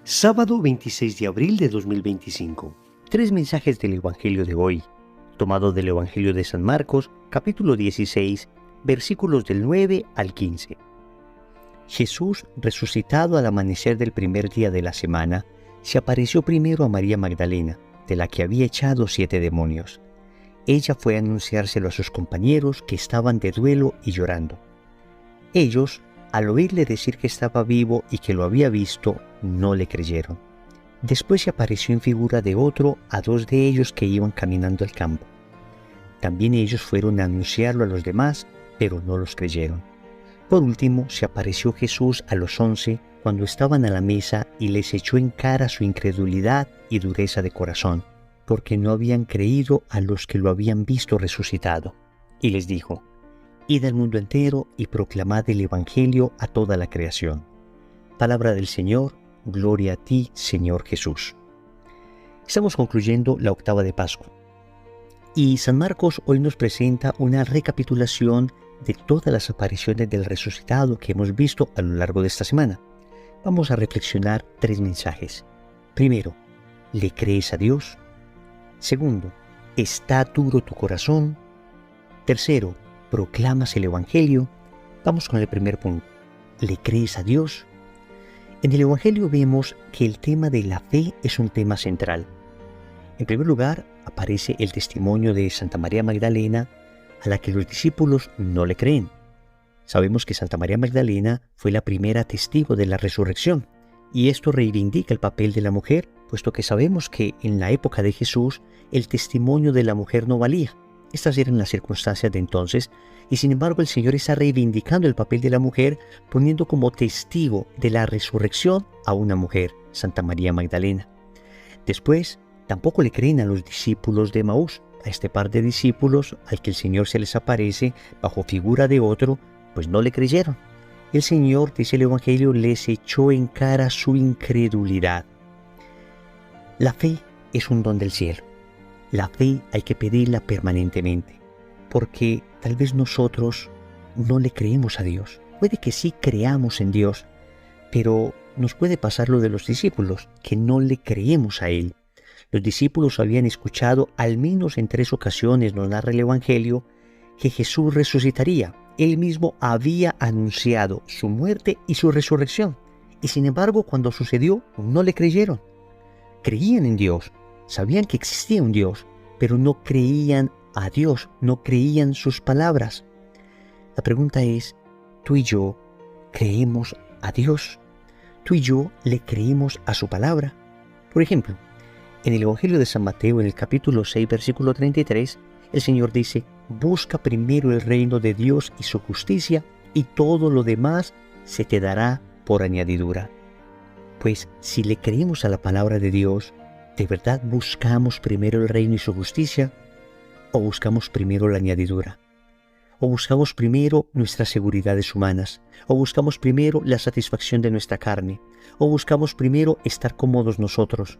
Sábado 26 de abril de 2025. Tres mensajes del Evangelio de hoy, tomado del Evangelio de San Marcos, capítulo 16, versículos del 9 al 15. Jesús, resucitado al amanecer del primer día de la semana, se apareció primero a María Magdalena, de la que había echado 7 demonios. Ella fue a anunciárselo a sus compañeros que estaban de duelo y llorando. Ellos, al oírle decir que estaba vivo y que lo había visto, no le creyeron. Después se apareció en figura de otro a 2 de ellos que iban caminando al campo. También ellos fueron a anunciarlo a los demás, pero no los creyeron. Por último, se apareció Jesús a los 11 cuando estaban a la mesa y les echó en cara su incredulidad y dureza de corazón, porque no habían creído a los que lo habían visto resucitado. Y les dijo: Id al mundo entero y proclamad el Evangelio a toda la creación. Palabra del Señor, gloria a ti, Señor Jesús. Estamos concluyendo la octava de Pascua. Y San Marcos hoy nos presenta una recapitulación de todas las apariciones del resucitado que hemos visto a lo largo de esta semana. Vamos a reflexionar 3 mensajes. Primero, ¿le crees a Dios? Segundo, ¿está duro tu corazón? Tercero, ¿proclamas el Evangelio? Vamos con el primer punto. ¿Le crees a Dios? En el Evangelio vemos que el tema de la fe es un tema central. En primer lugar, aparece el testimonio de Santa María Magdalena, a la que los discípulos no le creen. Sabemos que Santa María Magdalena fue la primera testigo de la resurrección, y esto reivindica el papel de la mujer, puesto que sabemos que en la época de Jesús el testimonio de la mujer no valía. Estas eran las circunstancias de entonces, y sin embargo el Señor está reivindicando el papel de la mujer, poniendo como testigo de la resurrección a una mujer, Santa María Magdalena. Después, tampoco le creen a los discípulos de Emaús, a este par de discípulos al que el Señor se les aparece bajo figura de otro, pues no le creyeron. El Señor, dice el Evangelio, les echó en cara su incredulidad. La fe es un don del cielo. La fe hay que pedirla permanentemente, porque tal vez nosotros no le creemos a Dios. Puede que sí creamos en Dios, pero nos puede pasar lo de los discípulos, que no le creemos a Él. Los discípulos habían escuchado, al menos en 3 ocasiones nos narra el Evangelio, que Jesús resucitaría. Él mismo había anunciado su muerte y su resurrección. Y sin embargo, cuando sucedió, no le creyeron. Creían en Dios, sabían que existía un Dios, pero no creían a Dios, no creían sus palabras. La pregunta es, ¿tú y yo creemos a Dios? ¿Tú y yo le creemos a su palabra? Por ejemplo, en el Evangelio de San Mateo, en el capítulo 6, versículo 33, el Señor dice: busca primero el reino de Dios y su justicia, y todo lo demás se te dará por añadidura. Pues si le creemos a la palabra de Dios, ¿de verdad buscamos primero el reino y su justicia? ¿O buscamos primero la añadidura? ¿O buscamos primero nuestras seguridades humanas? ¿O buscamos primero la satisfacción de nuestra carne? ¿O buscamos primero estar cómodos nosotros?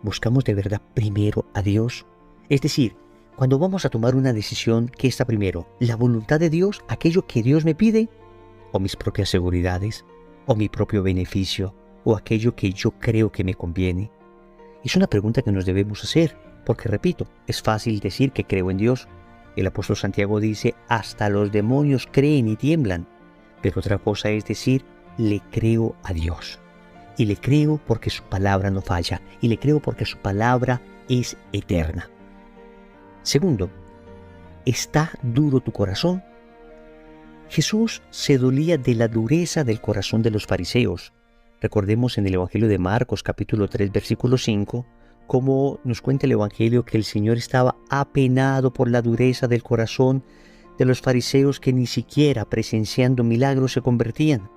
¿Buscamos de verdad primero a Dios? Es decir, cuando vamos a tomar una decisión, ¿qué está primero? ¿La voluntad de Dios, aquello que Dios me pide? ¿O mis propias seguridades? ¿O mi propio beneficio? ¿O aquello que yo creo que me conviene? Es una pregunta que nos debemos hacer, porque repito, es fácil decir que creo en Dios. El apóstol Santiago dice: hasta los demonios creen y tiemblan. Pero otra cosa es decir, le creo a Dios. Y le creo porque su palabra no falla, y le creo porque su palabra es eterna. Segundo, ¿está duro tu corazón? Jesús se dolía de la dureza del corazón de los fariseos. Recordemos en el Evangelio de Marcos, capítulo 3, versículo 5, cómo nos cuenta el Evangelio que el Señor estaba apenado por la dureza del corazón de los fariseos que ni siquiera presenciando milagros se convertían.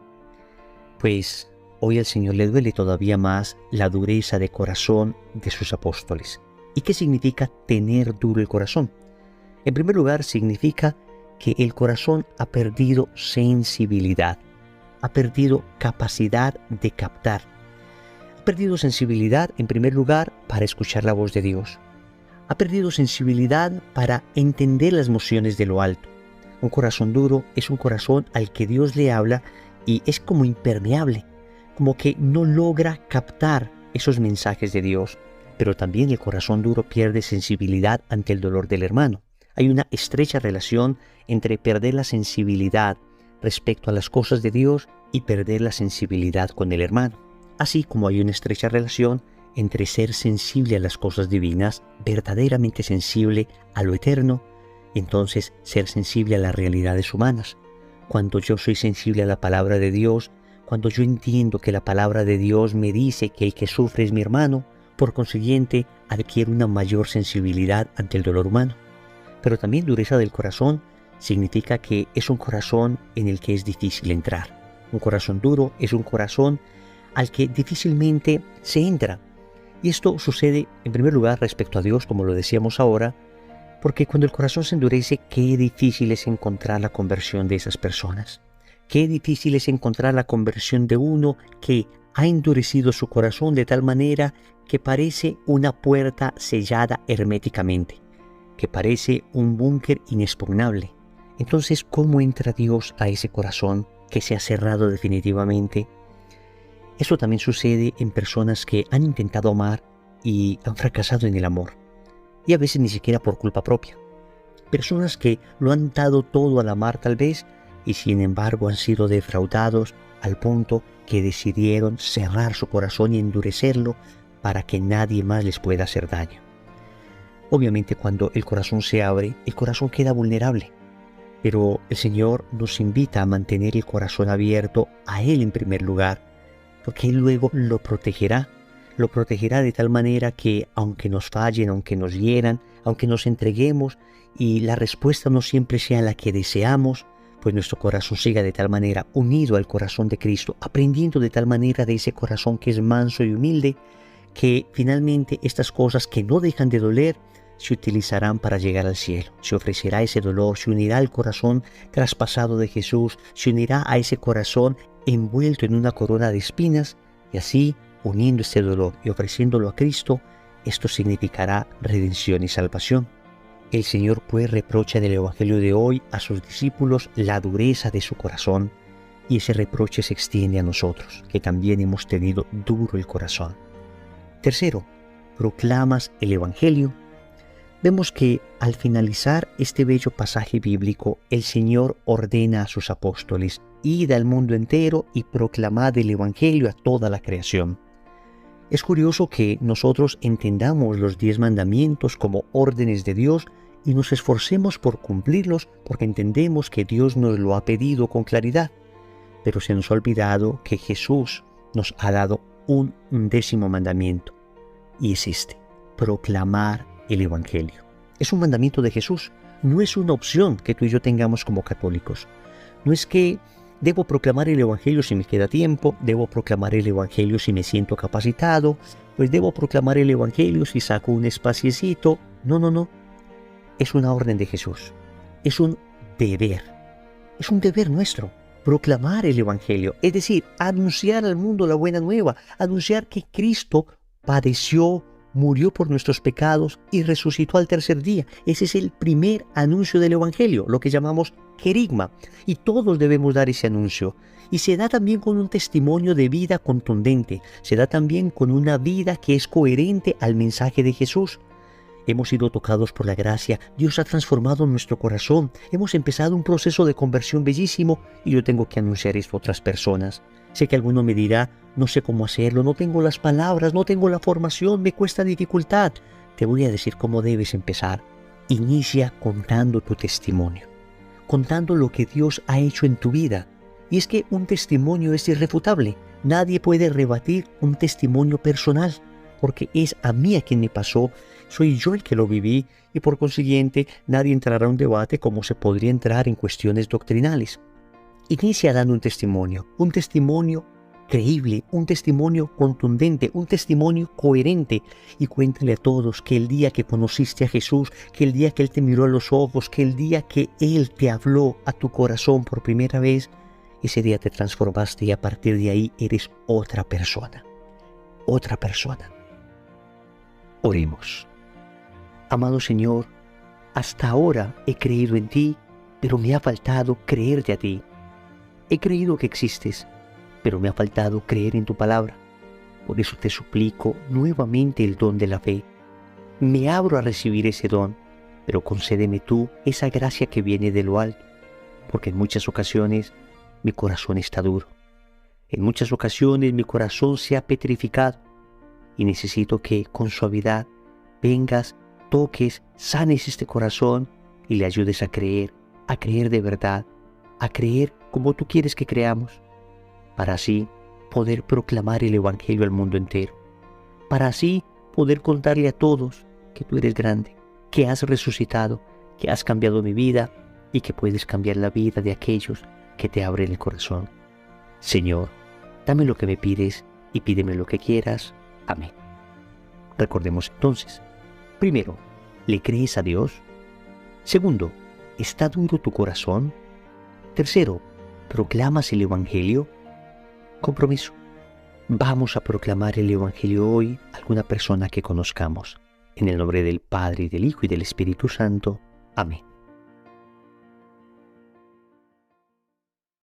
Pues hoy al Señor le duele todavía más la dureza de corazón de sus apóstoles. ¿Y qué significa tener duro el corazón? En primer lugar, significa que el corazón ha perdido sensibilidad, ha perdido capacidad de captar. Ha perdido sensibilidad, en primer lugar, para escuchar la voz de Dios. Ha perdido sensibilidad para entender las emociones de lo alto. Un corazón duro es un corazón al que Dios le habla y es como impermeable. como que no logra captar esos mensajes de Dios. Pero también el corazón duro pierde sensibilidad ante el dolor del hermano. Hay una estrecha relación entre perder la sensibilidad respecto a las cosas de Dios y perder la sensibilidad con el hermano. Así como hay una estrecha relación entre ser sensible a las cosas divinas, verdaderamente sensible a lo eterno, y entonces ser sensible a las realidades humanas. Cuando yo soy sensible a la palabra de Dios, cuando yo entiendo que la palabra de Dios me dice que el que sufre es mi hermano, por consiguiente adquiero una mayor sensibilidad ante el dolor humano. Pero también dureza del corazón significa que es un corazón en el que es difícil entrar. Un corazón duro es un corazón al que difícilmente se entra. Y esto sucede en primer lugar respecto a Dios, como lo decíamos ahora, porque cuando el corazón se endurece, qué difícil es encontrar la conversión de esas personas. Qué difícil es encontrar la conversión de uno que ha endurecido su corazón de tal manera que parece una puerta sellada herméticamente, que parece un búnker inexpugnable. Entonces, ¿cómo entra Dios a ese corazón que se ha cerrado definitivamente? Eso también sucede en personas que han intentado amar y han fracasado en el amor, y a veces ni siquiera por culpa propia. Personas que lo han dado todo al amar tal vez, y sin embargo han sido defraudados al punto que decidieron cerrar su corazón y endurecerlo para que nadie más les pueda hacer daño. Obviamente cuando el corazón se abre, el corazón queda vulnerable, pero el Señor nos invita a mantener el corazón abierto a Él en primer lugar, porque Él luego lo protegerá de tal manera que aunque nos fallen, aunque nos hieran, aunque nos entreguemos y la respuesta no siempre sea la que deseamos, pues nuestro corazón siga de tal manera unido al corazón de Cristo, aprendiendo de tal manera de ese corazón que es manso y humilde, que finalmente estas cosas que no dejan de doler se utilizarán para llegar al cielo. Se ofrecerá ese dolor, se unirá al corazón traspasado de Jesús, se unirá a ese corazón envuelto en una corona de espinas, y así, uniendo este dolor y ofreciéndolo a Cristo, esto significará redención y salvación. El Señor pues reprocha en el Evangelio de hoy a sus discípulos la dureza de su corazón, y ese reproche se extiende a nosotros, que también hemos tenido duro el corazón. Tercero, proclamas el Evangelio. Vemos que al finalizar este bello pasaje bíblico, el Señor ordena a sus apóstoles: id al mundo entero y proclamad el Evangelio a toda la creación. Es curioso que nosotros entendamos los 10 mandamientos como órdenes de Dios y nos esforcemos por cumplirlos porque entendemos que Dios nos lo ha pedido con claridad. Pero se nos ha olvidado que Jesús nos ha dado un 10º mandamiento, y es este: proclamar el Evangelio. Es un mandamiento de Jesús, no es una opción que tú y yo tengamos como católicos. No es que debo proclamar el Evangelio si me queda tiempo, debo proclamar el Evangelio si me siento capacitado, pues debo proclamar el Evangelio si saco un espaciecito. No. Es una orden de Jesús, es un deber nuestro, proclamar el Evangelio, es decir, anunciar al mundo la buena nueva, anunciar que Cristo padeció, murió por nuestros pecados y resucitó al tercer día. Ese es el primer anuncio del Evangelio, lo que llamamos querigma, y todos debemos dar ese anuncio. Y se da también con un testimonio de vida contundente, se da también con una vida que es coherente al mensaje de Jesús. Hemos sido tocados por la gracia, Dios ha transformado nuestro corazón, hemos empezado un proceso de conversión bellísimo y yo tengo que anunciar esto a otras personas. Sé que alguno me dirá: no sé cómo hacerlo, no tengo las palabras, no tengo la formación, me cuesta dificultad. Te voy a decir cómo debes empezar. Inicia contando tu testimonio, contando lo que Dios ha hecho en tu vida. Y es que un testimonio es irrefutable, nadie puede rebatir un testimonio personal, porque es a mí a quien me pasó, soy yo el que lo viví, y por consiguiente nadie entrará a un debate como se podría entrar en cuestiones doctrinales. Inicia dando un testimonio creíble, un testimonio contundente, un testimonio coherente, y cuéntale a todos que el día que conociste a Jesús, que el día que Él te miró a los ojos, que el día que Él te habló a tu corazón por primera vez, ese día te transformaste y a partir de ahí eres otra persona. Otra persona. Oremos. Amado Señor, hasta ahora he creído en ti, pero me ha faltado creerte a ti. He creído que existes, pero me ha faltado creer en tu palabra. Por eso te suplico nuevamente el don de la fe. Me abro a recibir ese don, pero concédeme tú esa gracia que viene de lo alto, porque en muchas ocasiones mi corazón está duro. En muchas ocasiones mi corazón se ha petrificado y necesito que con suavidad vengas, toques, sanes este corazón y le ayudes a creer de verdad, a creer como tú quieres que creamos, para así poder proclamar el Evangelio al mundo entero, para así poder contarle a todos que tú eres grande, que has resucitado, que has cambiado mi vida y que puedes cambiar la vida de aquellos que te abren el corazón. Señor, dame lo que me pides y pídeme lo que quieras. Amén. Recordemos entonces, primero, ¿le crees a Dios? Segundo, ¿está duro tu corazón? Tercero, ¿proclamas el Evangelio? Compromiso. Vamos a proclamar el Evangelio hoy a alguna persona que conozcamos. En el nombre del Padre, y del Hijo, y del Espíritu Santo. Amén.